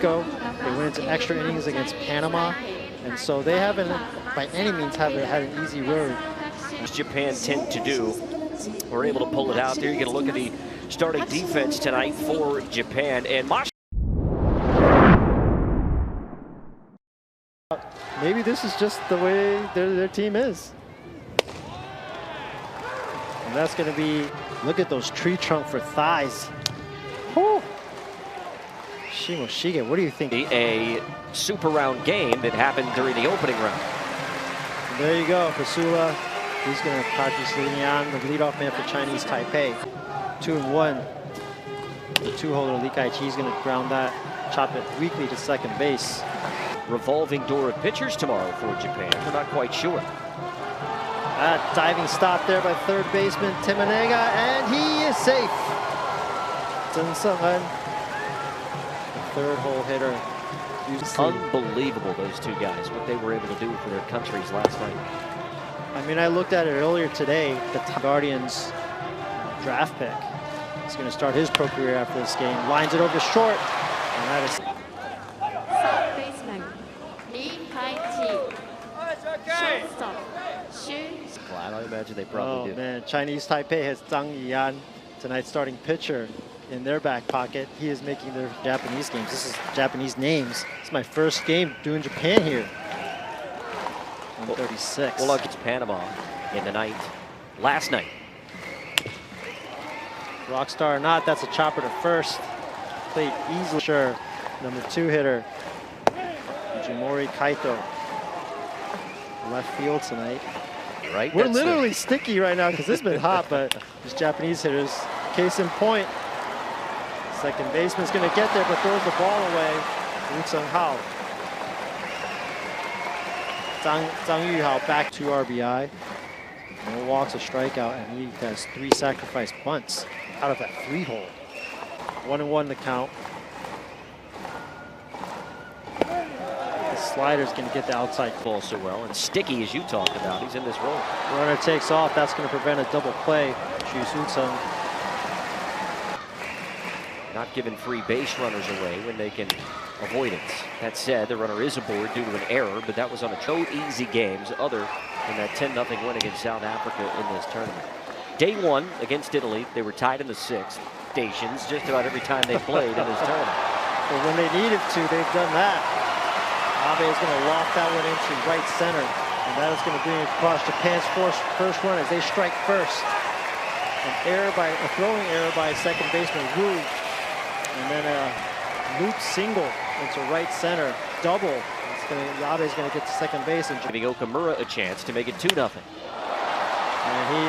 Mexico. They went into extra innings against Panama. And so they haven't, by any means, had an easy road. As Japan tend to do, we're able to pull it out there. You're going to look at the starting defense tonight for Japan. And maybe this is just the way their team is. And that's going to be, look at those tree trunk for thighs. Whew. Shimoshige, what do you think? A super round game that happened during the opening round. And there you go, Kasula. He's going to practice Lian, the leadoff man for Chinese Taipei. 2-1. The two-holder Li Kai-chi's going to ground that, chop it weakly to second base. Revolving door of pitchers tomorrow for Japan. We're not quite sure. That diving stop there by third baseman Timonega, and he is safe. Zheng Seng-en, the third hole hitter. Unbelievable, those two guys, what they were able to do for their countries last night. I mean, I looked at it earlier today. The Guardians draft pick is going to start his pro career after this game. Lines it over short, and that is. Third baseman Li Kai-chi. Shortstop Xu. Glad, I imagine they probably do. Oh man, Chinese Taipei has Zhang Yiyan, tonight's starting pitcher, in their back pocket. He is making their Japanese games. This is Japanese names. It's my first game doing Japan here. 136. Well, look, it's Panama in the night. Last night. Rockstar or not, that's a chopper to first. Played easily. Sure. Number 2 hitter, Fujimori Kaito. Left field tonight. Right. We're literally sticky right now because it's been hot, but these Japanese hitters, case in point. Second baseman's going to get there, but throws the ball away. Wu Tseng-hao. Zhang Yuhao back to RBI. No walks, a strikeout, and he has 3 sacrifice bunts out of that 3-hole. 1-1 the count. The slider's going to get the outside ball so well, and sticky as you talked about. He's in this role. Runner takes off. That's going to prevent a double play. Xu Su-tsung. Not giving free base runners away when they can avoid it. That said, the runner is aboard due to an error, but that was on a no easy games other than that 10-0 win against South Africa in this tournament. Day 1 against Italy, they were tied in the 6th stations just about every time they played in this tournament. But when they needed to, they've done that. Abe is going to loft that one into right center, and that is going to bring it across Japan's first run as they strike first. A throwing error by second baseman Wu. And then a loop single into right center, double. Yabe's going to get to second base and giving Okamura a chance to make it 2-0. And he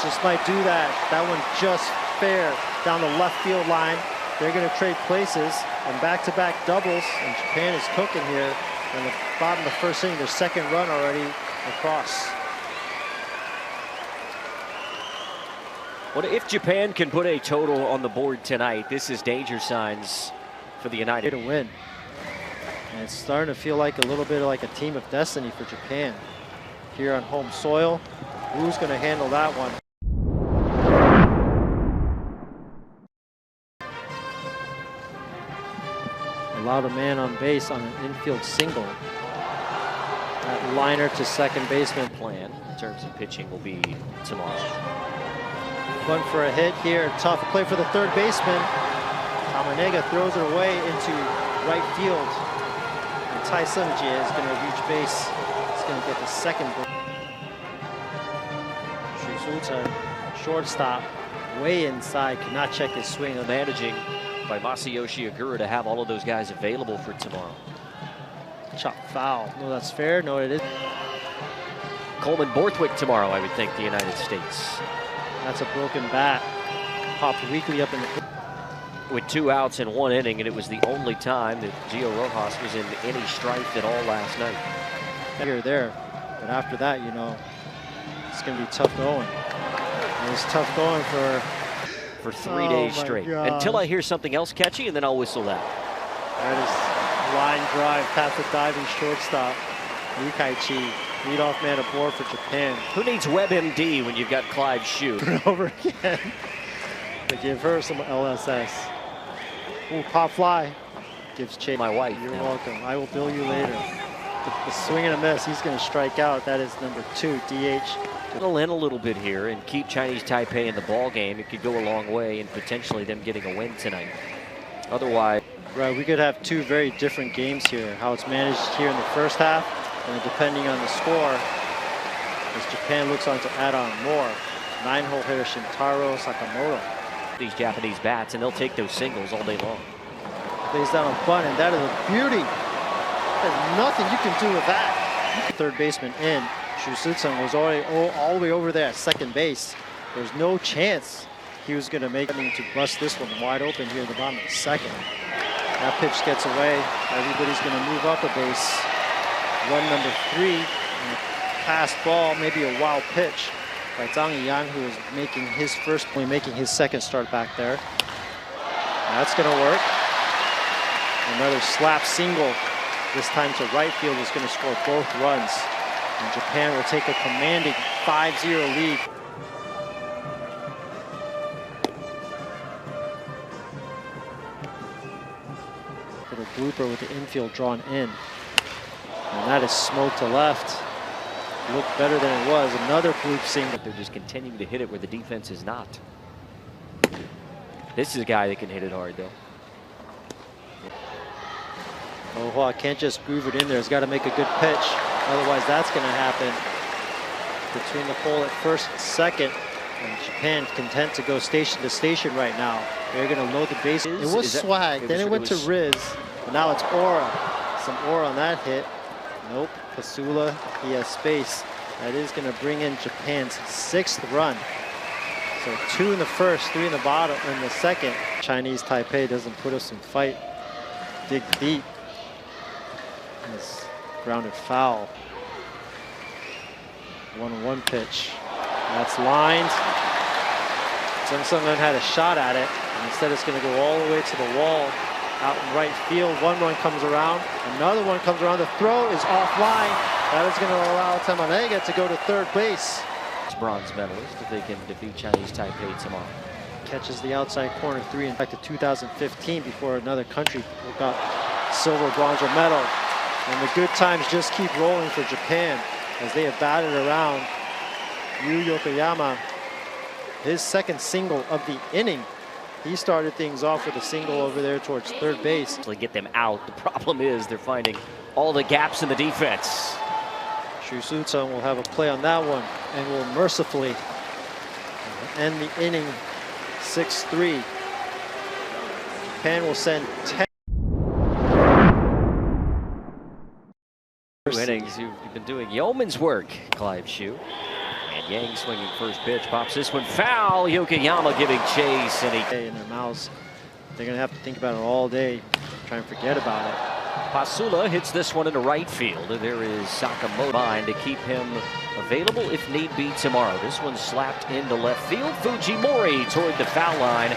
just might do that. That one just fair down the left field line. They're going to trade places and back-to-back doubles. And Japan is cooking here. And the bottom of the first inning, their second run already across. Well, if Japan can put a total on the board tonight, this is danger signs for the United. To win. And it's starting to feel like a little bit like a team of destiny for Japan. Here on home soil, Wu's going to handle that one. Allowed a man on base on an infield single. That liner to second baseman. Plan in terms of pitching will be tomorrow. One for a hit here. Tough play for the third baseman. Tamonega throws it away into right field. And Tai Sung-jie is going to reach base. He's going to get the second. Xu Su-tsung, shortstop, way inside, cannot check his swing. Managing by Masayoshi Agura to have all of those guys available for tomorrow. Chop foul. No, that's fair. No, it is. Coleman Borthwick tomorrow, I would think, the United States. That's a broken bat. Popped weakly up in the... With 2 outs in 1 inning, and it was the only time that Gio Rojas was in any strife at all last night. Here, there. But after that, you know, it's going to be tough going. And it's tough going for 3 days straight. God. Until I hear something else catchy, and then I'll whistle that. That is line drive past the diving shortstop. Li Kai-chi. Leadoff man aboard for Japan. Who needs WebMD when you've got Clive Shue? Over again. They give her some LSS. Ooh, pop fly. gives chase. My wife. You're welcome. I will bill you later. The swing and a miss. He's going to strike out. That is number 2, DH. Settle in a little bit here and keep Chinese Taipei in the ball game. It could go a long way in potentially them getting a win tonight. Otherwise, right, we could have 2 very different games here. How it's managed here in the first half, and then depending on the score, as Japan looks on to add on more. 9-hole hitter Shintaro Sakamoto. These Japanese bats, and they'll take those singles all day long. Lays down a bunt, and that is a beauty. There's nothing you can do with that. Third baseman in. Shu Si-tsung was already all the way over there at second base. There's no chance he was going to make it to bust this one wide open here at the bottom of the second. That pitch gets away. Everybody's going to move up a base. Run number 3. And a pass ball, maybe a wild pitch by Zhang Yiyan, who is making his second start back there. That's going to work. Another slap single. This time to right field is going to score both runs. And Japan will take a commanding 5-0 lead. For the blooper with the infield drawn in. And that is smoked to left. Looked better than it was. Another bloop single. They're just continuing to hit it where the defense is not. This is a guy that can hit it hard, though. Oh, can't just groove it in there. He's got to make a good pitch. Otherwise, that's going to happen. Between the pole at first and second. And Japan content to go station to station right now. They're going to load the bases. It was swag. Then it went to Riz. But now it's Aura. Some Aura on that hit. Nope. Pasula, he has space. That is going to bring in Japan's 6th run. So 2 in the first, 3 in the bottom, in the second. Chinese Taipei doesn't put us in fight. Dig deep. It's grounded foul. 1-1 pitch. That's lined. Zheng Sung-un had a shot at it. And instead it's going to go all the way to the wall. Out in right field. 1 run comes around. Another one comes around. The throw is offline. That is going to allow Tamanega to go to third base. Bronze medalist if they can defeat Chinese Taipei tomorrow. Catches the outside corner 3 in fact to 2015 before another country got silver, bronze, or medal. And the good times just keep rolling for Japan as they have batted around. Yu Yokoyama, his second single of the inning. He started things off with a single over there towards third base. Get them out. The problem is they're finding all the gaps in the defense. Shu Si-tsung will have a play on that one and will mercifully end the inning 6-3. Japan will send 10 innings. You've been doing yeoman's work, Clive Shu. And Yang swinging first pitch, pops this one foul. Yokoyama giving chase, and he in their mouths. They're going to have to think about it all day, try and forget about it. Pasula hits this one into right field. There is Sakamoto line to keep him available if need be tomorrow. This one slapped into left field. Fujimori toward the foul line.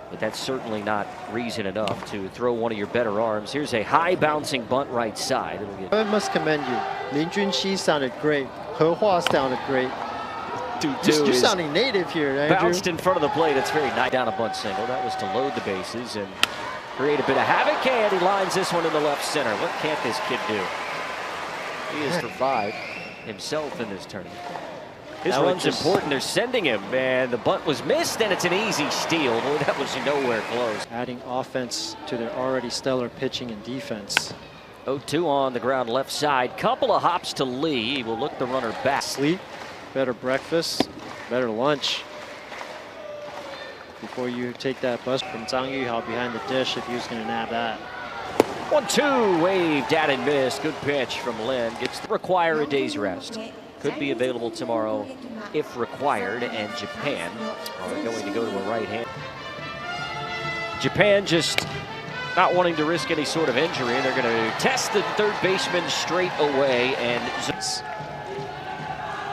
But that's certainly not reason enough to throw one of your better arms. Here's a high bouncing bunt right side. I must commend you. Lin Junxi sounded great. He Hua sounded great. You're sounding native here, Andrew. Bounced in front of the plate. It's very nice. Down a bunt single. That was to load the bases and create a bit of havoc. And he lines this one in the left center. What can't this kid do? He is for 5 himself in this tournament. His run's important. They're sending him, and the bunt was missed, and it's an easy steal. Boy, that was nowhere close. Adding offense to their already stellar pitching and defense. 0-2 on the ground left side. Couple of hops to Lee. He will look the runner back. Sleep, better breakfast, better lunch. Before you take that bus from Zhang Yuhao behind the dish if he was going to nab that. 1-2, waved at and missed. Good pitch from Lin. Gets to require a day's rest. Could be available tomorrow if required, and Japan are going to go to a right hand. Japan just not wanting to risk any sort of injury. They're going to test the third baseman straight away, and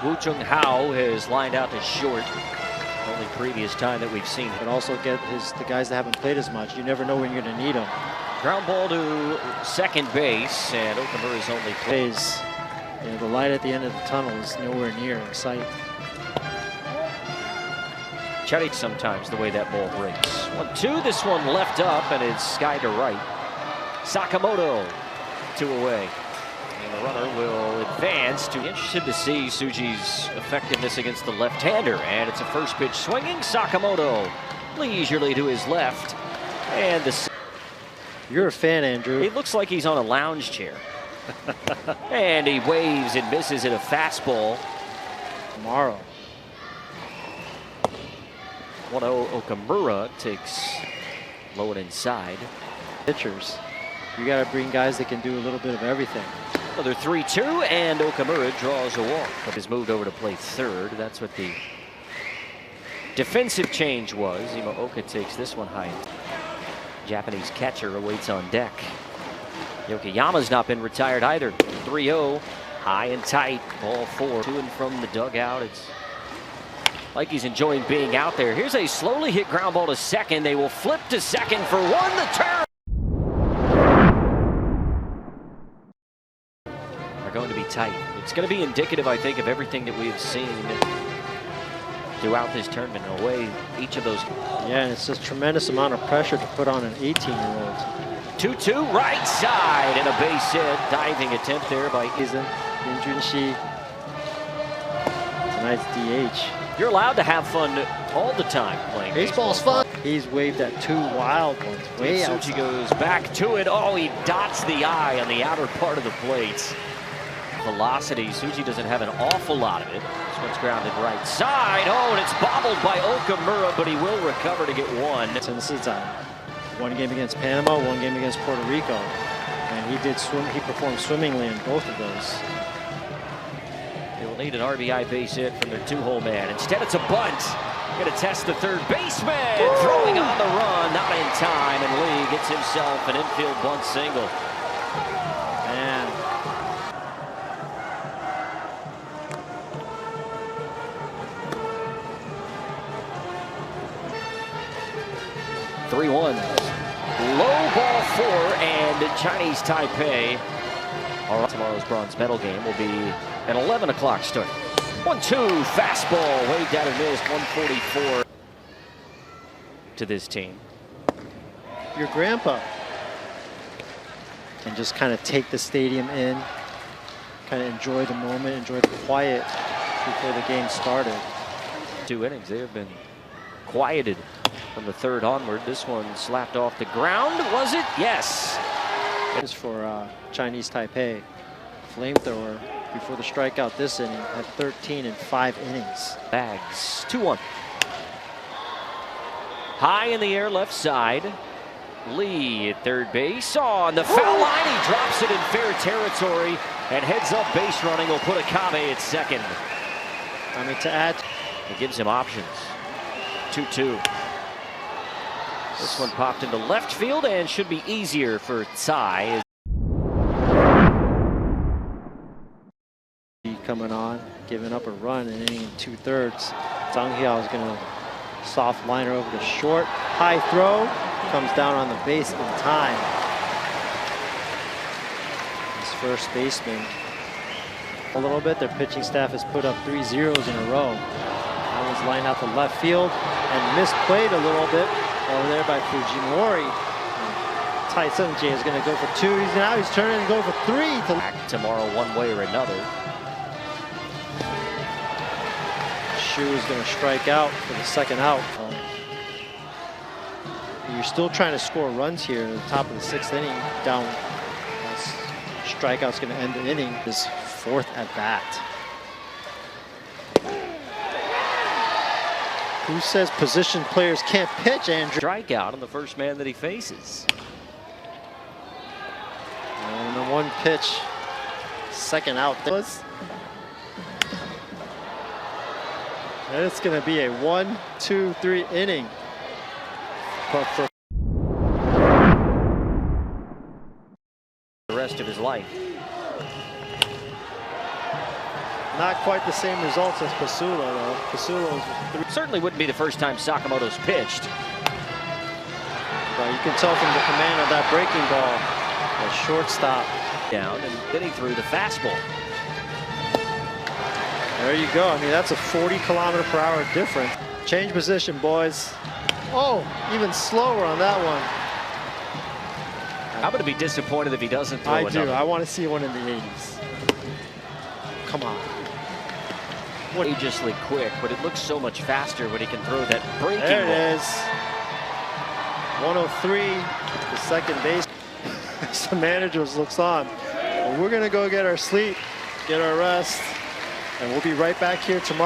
Woo Chung-hao has lined out to short. Only previous time that we've seen him. But also get the guys that haven't played as much. You never know when you're going to need them. Ground ball to second base, and Okamura's only plays. You know, the light at the end of the tunnel is nowhere near in sight. Chetty sometimes the way that ball breaks. 1-2, this one left up and it's sky to right. Sakamoto, 2 away. And the runner will advance. To interested to see Tsuji's effectiveness against the left-hander. And it's a first pitch swinging. Sakamoto leisurely to his left. And the... You're a fan, Andrew. He looks like he's on a lounge chair. And he waves and misses at a fastball. Tomorrow. 1-0 Okamura takes low and inside. Pitchers. You got to bring guys that can do a little bit of everything. Another 3-2, and Okamura draws a walk. Has moved over to play third. That's what the defensive change was. Imaoka takes this one high. Japanese catcher awaits on deck. Yokoyama's not been retired either. 3-0, high and tight. Ball 4. To and from the dugout. It's like he's enjoying being out there. Here's a slowly hit ground ball to second. They will flip to second for one. The turn. Are going to be tight. It's going to be indicative, I think, of everything that we've seen throughout this tournament. In a way, each of those. Yeah, and it's just tremendous amount of pressure to put on an 18-year-old. 2-2, right side, and a base hit. Diving attempt there by Izan Junshi. Tonight's DH. You're allowed to have fun all the time playing baseball's fun. He's waved at 2 wild ones. Way out. Tsuji goes back to it. Oh, he dots the eye on the outer part of the plate. Velocity. Tsuji doesn't have an awful lot of it. This one's grounded right side. Oh, and it's bobbled by Okamura, but he will recover to get one. One game against Panama, 1 game against Puerto Rico, and he did swim. He performed swimmingly in both of those. They will need an RBI base hit from their 2-hole man. Instead, it's a bunt. Going to test the third baseman. Woo! Throwing on the run, not in time, and Lee gets himself an infield bunt single. Man. Low ball 4, and Chinese Taipei. All right, tomorrow's bronze medal game will be an 11 o'clock start. 1-2, fastball, waved out and missed, 144 to this team. Your grandpa. And just kind of take the stadium in, kind of enjoy the moment, enjoy the quiet before the game started. 2 innings, they have been quieted from the 3rd onward. This one slapped off the ground, was it? Yes. It's for Chinese Taipei. Flamethrower before the strikeout this inning at 13 in 5 innings. Bags, 2-1. High in the air left side. Lee at third base. On the foul line, he drops it in fair territory and heads up base running. Will put Akabe at second. I mean, to add, it gives him options. 2-2. This one popped into left field and should be easier for Tsai. Coming on, giving up a run in inning 2/3. Zhang Hiao is going to soft liner over to short. High throw, comes down on the base in time. His first baseman. A little bit, their pitching staff has put up 3 zeros in a row. That was lined out to left field and misplayed a little bit over there by Fujimori. Tai Sung-jae is going to go for 2. He's turning and go for 3. Back tomorrow one way or another. Shu is going to strike out for the 2nd out. You're still trying to score runs here at the top of the 6th inning. Down. Strikeout's going to end the inning. His 4th at bat. Who says position players can't pitch, Andrew? Strikeout on the first man that he faces. And the 1 pitch, 2nd out. And it's going to be a 1, 2, 3 inning. But for the rest of his life. Not quite the same results as Pasula, though. Pasula's certainly wouldn't be the first time Sakamoto's pitched. But you can tell from the command of that breaking ball, a shortstop. Down, and then he threw the fastball. There you go. I mean, that's a 40 km/h difference. Change position, boys. Oh, even slower on that one. I'm going to be disappointed if he doesn't throw I another. do. I want to see one in the 80s. Come on. Outrageously quick, but it looks so much faster when he can throw that breaking There it ball. is. 103, the second base. The manager looks on. Well, we're going to go get our sleep, get our rest, and we'll be right back here tomorrow.